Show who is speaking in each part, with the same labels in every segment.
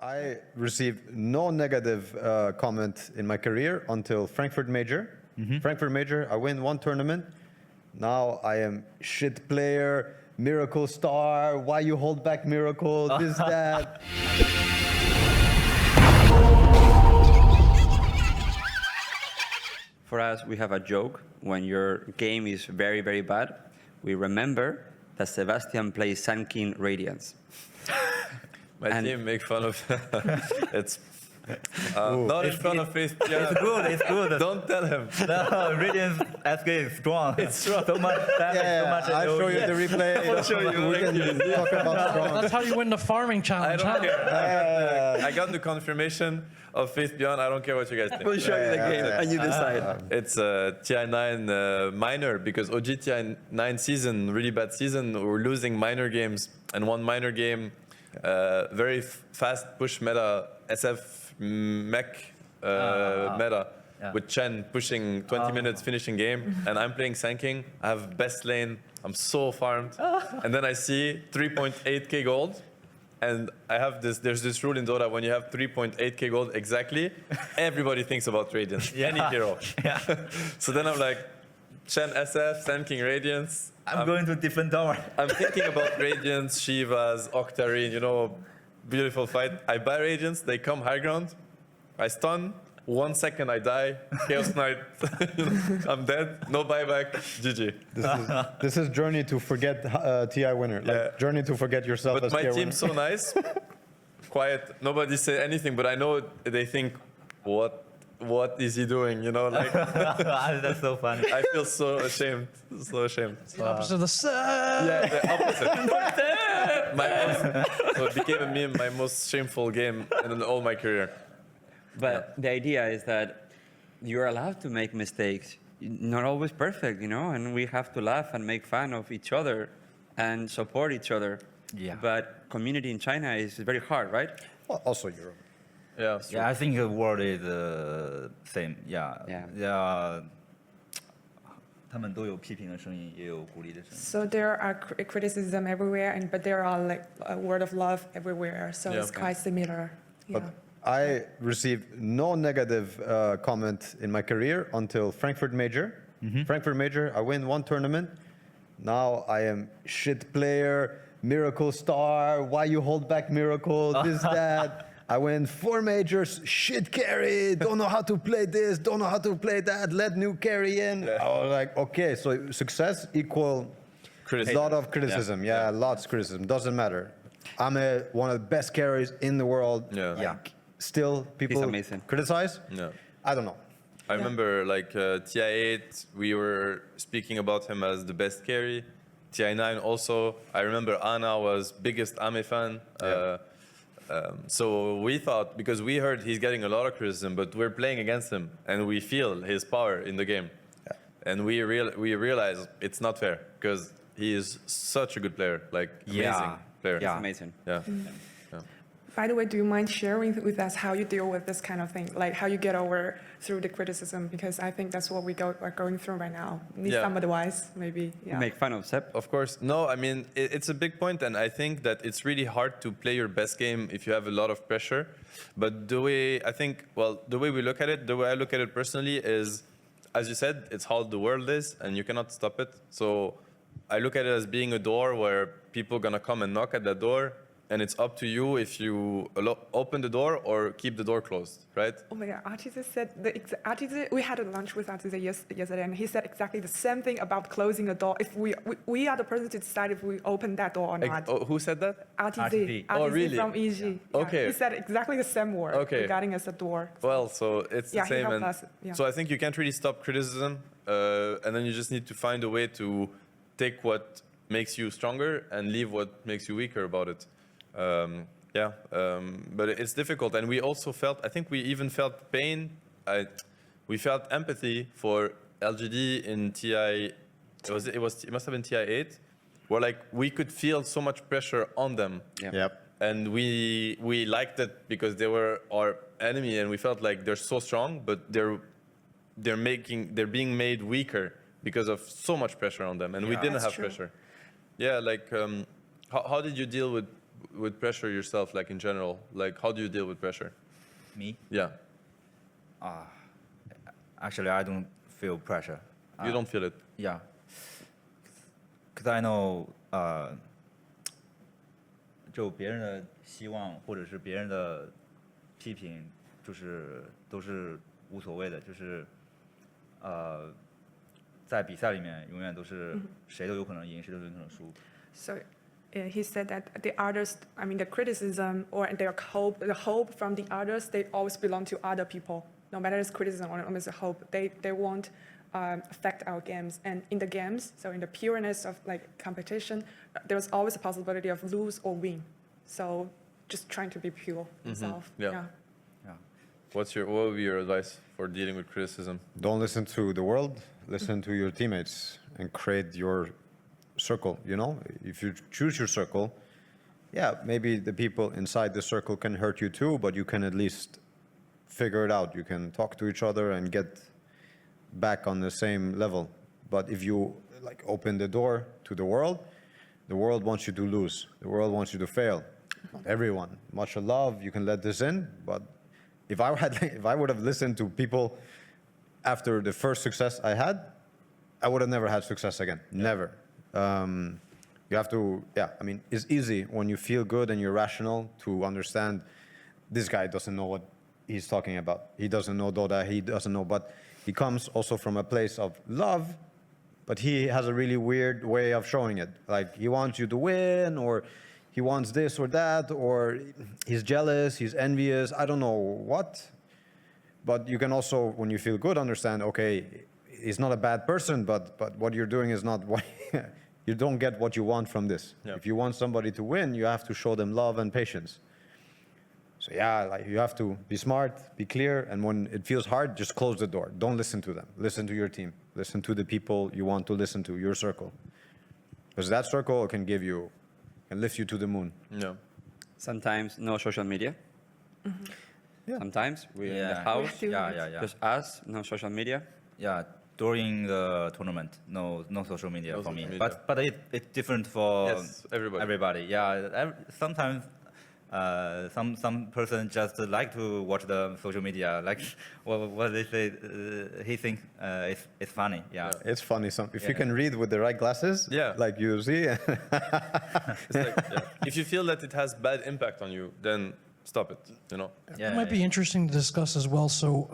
Speaker 1: I received no negative comment in my career until Frankfurt Major. Frankfurt Major, I win one tournament. Now I am shit player, miracle star, why you hold back miracle, this, that.
Speaker 2: For us, we have a joke. When your game is very, very bad, we remember that Sebastian plays Sun King Radiance.
Speaker 3: My team make fun of it's not in front of Faith. Yeah.
Speaker 4: It's good.
Speaker 3: Don't tell him.
Speaker 4: No, Radiance SK is strong.
Speaker 3: It's strong.
Speaker 4: So much damage, so much
Speaker 1: I'll show you the replay.
Speaker 3: I'll show you.
Speaker 1: We can talk about strong.
Speaker 5: That's how you win the farming
Speaker 3: I
Speaker 5: challenge.
Speaker 3: don't
Speaker 5: huh?
Speaker 3: care. I got the confirmation of Faith Beyond. I don't care what you guys think.
Speaker 2: We'll show you the game and you decide.
Speaker 3: It's TI9 minor because OG TI9 season, really bad season. We're losing minor games and one minor game, very fast push meta SF mech meta with Chen pushing 20 minutes finishing game and I'm playing Sun King. I have best lane. I'm so farmed. And then I see 3.8k gold. And I have this, there's this rule in Dota, when you have 3.8k gold exactly, everybody thinks about Radiance, any hero. So then I'm like, Chen SF, Sun King Radiance.
Speaker 4: I'm going to different tower.
Speaker 3: I'm thinking about Radiance, Shivas, Octarine, you know, beautiful fight. I buy Radiance, they come high ground, I stun, 1 second I die, Chaos Knight, I'm dead, no buyback, GG.
Speaker 1: This is journey to forget TI winner. Like journey to forget yourself
Speaker 3: But
Speaker 1: as
Speaker 3: my
Speaker 1: tier
Speaker 3: team's
Speaker 1: winner.
Speaker 3: so nice, quiet, nobody say anything, but I know they think, what is he doing, you know, like.
Speaker 4: That's so funny.
Speaker 3: I feel so ashamed, so ashamed.
Speaker 5: The opposite of the sun.
Speaker 3: Yeah, the opposite. So it became a meme, my most shameful game in all my career.
Speaker 2: But the idea is that you're allowed to make mistakes. Not always perfect, you know, and we have to laugh and make fun of each other and support each other.
Speaker 4: Yeah.
Speaker 2: But community in China is very hard, right?
Speaker 1: Well, also Europe.
Speaker 3: Yeah,
Speaker 4: Yeah, I think the world is same. Yeah.
Speaker 2: Yeah.
Speaker 4: 他们都有批评的声音，也有鼓励的声音。
Speaker 6: So there are criticism everywhere, but there are like a word of love everywhere. So
Speaker 3: Yeah.
Speaker 6: it's quite similar. Yeah.
Speaker 1: But I received no negative comment in my career until Frankfurt Major. Frankfurt Major, I win one tournament. Now I am shit player, miracle star, why you hold back miracle, this, that. I win 4 majors, shit carry, don't know how to play this, don't know how to play that, let new carry in. I was like, okay, so success equal
Speaker 3: Criticism.
Speaker 1: lot of criticism. Yeah, lots of criticism, doesn't matter. I'm one of the best carries in the world.
Speaker 3: Yeah.
Speaker 1: Still, people
Speaker 2: amazing.
Speaker 1: criticize?
Speaker 3: Yeah.
Speaker 1: I don't know.
Speaker 3: I remember like TI8, we were speaking about him as the best carry. TI9 also. I remember Anna was biggest Ame fan. So we thought, because we heard he's getting a lot of criticism, but we're playing against him and we feel his power in the game. And we realize it's not fair because he is such a good player, like amazing player.
Speaker 2: It's amazing.
Speaker 3: Yeah.
Speaker 6: By the way, do you mind sharing with us how you deal with this kind of thing, like how you get over through the criticism? Because I think that's what are going through right now. Need some advice, maybe. Yeah.
Speaker 2: Make fun of Sep.
Speaker 3: Of course. No, I mean, it's a big point, and I think that it's really hard to play your best game if you have a lot of pressure. But the way we look at it, the way I look at it personally is, as you said, it's how the world is, and you cannot stop it. So I look at it as being a door where people are going to come and knock at that door, and it's up to you if you open the door or keep the door closed, right?
Speaker 6: Oh my God, Artize said, we had a lunch with Artize yesterday, and he said exactly the same thing about closing a door. If we are the person to decide if we open that door or not.
Speaker 3: Who said that?
Speaker 6: Artize.
Speaker 3: Oh, really?
Speaker 6: From EG. Yeah.
Speaker 3: Okay.
Speaker 6: He said exactly the same word regarding as a door.
Speaker 3: Well, so it's the same.
Speaker 6: He helped
Speaker 3: And
Speaker 6: us. Yeah.
Speaker 3: so I think you can't really stop criticism, and then you just need to find a way to take what makes you stronger and leave what makes you weaker about it. But it's difficult, and we also felt, I think we even felt pain. We felt empathy for LGD in TI. It must have been TI8, where like we could feel so much pressure on them. And we liked it because they were our enemy, and we felt like they're so strong, but they're being made weaker because of so much pressure on them, and we didn't have pressure. Yeah, like how did you deal with pressure yourself, like in general? Like, how do you deal with pressure?
Speaker 4: Me?
Speaker 3: Yeah,
Speaker 4: Actually, I don't feel pressure.
Speaker 3: you don't feel it.
Speaker 4: Yeah. Because I know, 就别人的希望或者是别人的批评，就是都是无所谓的，就是在比赛里面永远都是谁都有可能赢，谁都有可能输。
Speaker 6: So he said that the others, I mean, the criticism or the hope from the others, they always belong to other people. No matter it's criticism or it's a hope, they won't affect our games. And in the games, so in the pureness of like competition, there's always a possibility of lose or win. So just trying to be pure himself.
Speaker 3: Yeah.
Speaker 6: Yeah.
Speaker 3: What would be your advice for dealing with criticism?
Speaker 1: Don't listen to the world, listen to your teammates and create your circle, you know? If you choose your circle, yeah, maybe the people inside the circle can hurt you too, but you can at least figure it out. You can talk to each other and get back on the same level. But if you like open the door to the world wants you to lose. The world wants you to fail. Not everyone. Much love, you can let this in, but if I would have listened to people after the first success I had, I would have never had success again. Never. You have to, I mean, it's easy when you feel good and you're rational to understand this guy doesn't know what he's talking about. He doesn't know Dota, he doesn't know, but he comes also from a place of love, but he has a really weird way of showing it. Like he wants you to win, or he wants this or that, or he's jealous, he's envious, I don't know what. But you can also, when you feel good, understand, okay, he's not a bad person, but what you're doing is not what, you don't get what you want from this.
Speaker 3: Yeah.
Speaker 1: If you want somebody to win, you have to show them love and patience. So yeah, like you have to be smart, be clear, and when it feels hard, just close the door. Don't listen to them. Listen to your team. Listen to the people you want to listen to, your circle. Because that circle can lift you to the moon.
Speaker 3: Yeah.
Speaker 2: Sometimes no social media.
Speaker 1: Yeah.
Speaker 2: Sometimes we're in the
Speaker 4: Yeah.
Speaker 2: house,
Speaker 6: We have to-
Speaker 4: Yeah.
Speaker 2: just us, no social media.
Speaker 4: Yeah, during the tournament, no social media
Speaker 3: No
Speaker 4: for me.
Speaker 3: social media.
Speaker 4: But it's different for
Speaker 3: Yes, everybody.
Speaker 4: Everybody, yeah. Sometimes some person just like to watch the social media, like what they say. He thinks it's funny. Yeah.
Speaker 1: It's funny. If you
Speaker 4: Yeah.
Speaker 1: can read with the right glasses,
Speaker 3: Yeah.
Speaker 1: like you see,
Speaker 3: It's like, if you feel that it has bad impact on you, then stop it, you know?
Speaker 4: Yeah.
Speaker 5: It might be interesting to discuss as well. So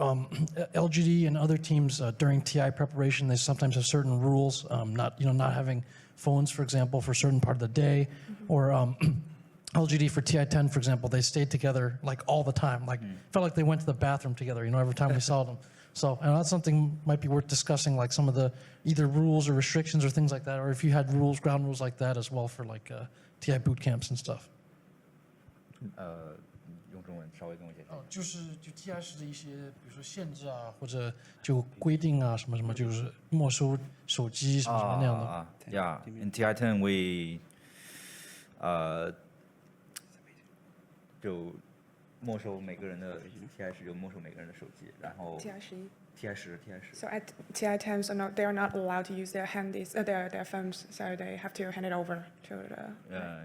Speaker 5: LGD and other teams during TI preparation, they sometimes have certain rules, not having phones, for example, for a certain part of the day, or LGD for TI10, for example, they stayed together like all the time, like felt like they went to the bathroom together, every time we saw them. So, and that's something might be worth discussing, like some of the either rules or restrictions or things like that, or if you had ground rules like that as well for like TI boot camps and stuff.
Speaker 4: 用中文稍微跟我解释。
Speaker 5: 就是TI 式的一些，比如说限制啊，或者就规定啊，什么，就是没收手机什么那样的。
Speaker 4: Yeah, in TI10 we 就没收每个人的 TI10就没收每个人的手机，然后 TI10
Speaker 6: So at TI10, so no, they are not allowed to use their their phones, so they have to hand it over to the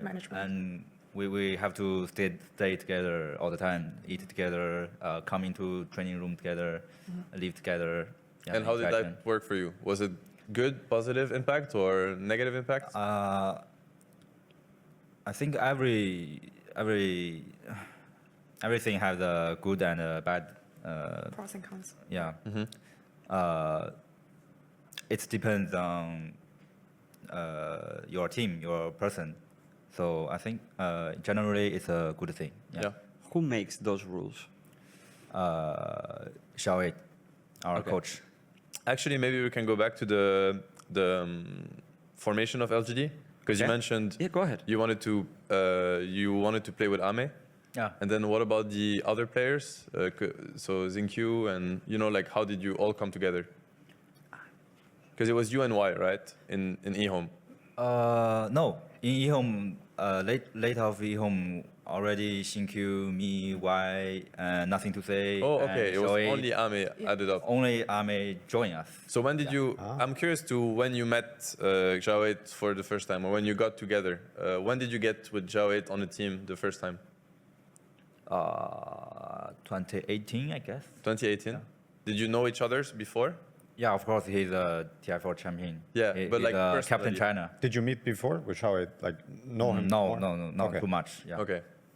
Speaker 6: management.
Speaker 4: And we have to stay together all the time, eat together, come into training room together, live together. Yeah,
Speaker 3: And how did
Speaker 4: TI10.
Speaker 3: that work for you? Was it good, positive impact or negative impact?
Speaker 4: I think everything has a good and a bad.
Speaker 6: Pros and cons.
Speaker 4: Yeah. It depends on your team, your person. So I think generally it's a good thing.
Speaker 3: Yeah.
Speaker 2: Who makes those rules?
Speaker 4: Xiao, our
Speaker 3: Okay.
Speaker 4: coach.
Speaker 3: Actually, maybe we can go back to the formation of LGD because you
Speaker 4: Okay.
Speaker 3: mentioned
Speaker 2: Yeah, go ahead.
Speaker 3: you wanted to play with Ame.
Speaker 4: Yeah.
Speaker 3: And then what about the other players? So Xinkyu and like how did you all come together? Because it was you and Y, right? In eHome.
Speaker 4: No, in eHome, late of eHome, already Xinkyu, me, Y, nothing to say.
Speaker 3: Oh,
Speaker 4: and
Speaker 3: okay. It was
Speaker 4: Zoe.
Speaker 3: only Ame added up.
Speaker 4: Only Ame join us.
Speaker 3: So when did you? I'm curious to when you met Xiao8 for the first time, or when you got together. When did you get with Xiao8 on the team the first time?
Speaker 4: 2018, I guess.
Speaker 3: 2018. Did you know each other's before?
Speaker 4: Yeah, of course, he's a TI4 champion.
Speaker 3: Yeah, but
Speaker 4: he's
Speaker 3: like
Speaker 4: Captain
Speaker 3: personally.
Speaker 4: China.
Speaker 1: Did you meet before? Which how I like know him?
Speaker 4: No,
Speaker 1: more?
Speaker 4: no, no, not
Speaker 1: Okay.
Speaker 4: too much. Yeah.
Speaker 3: Okay.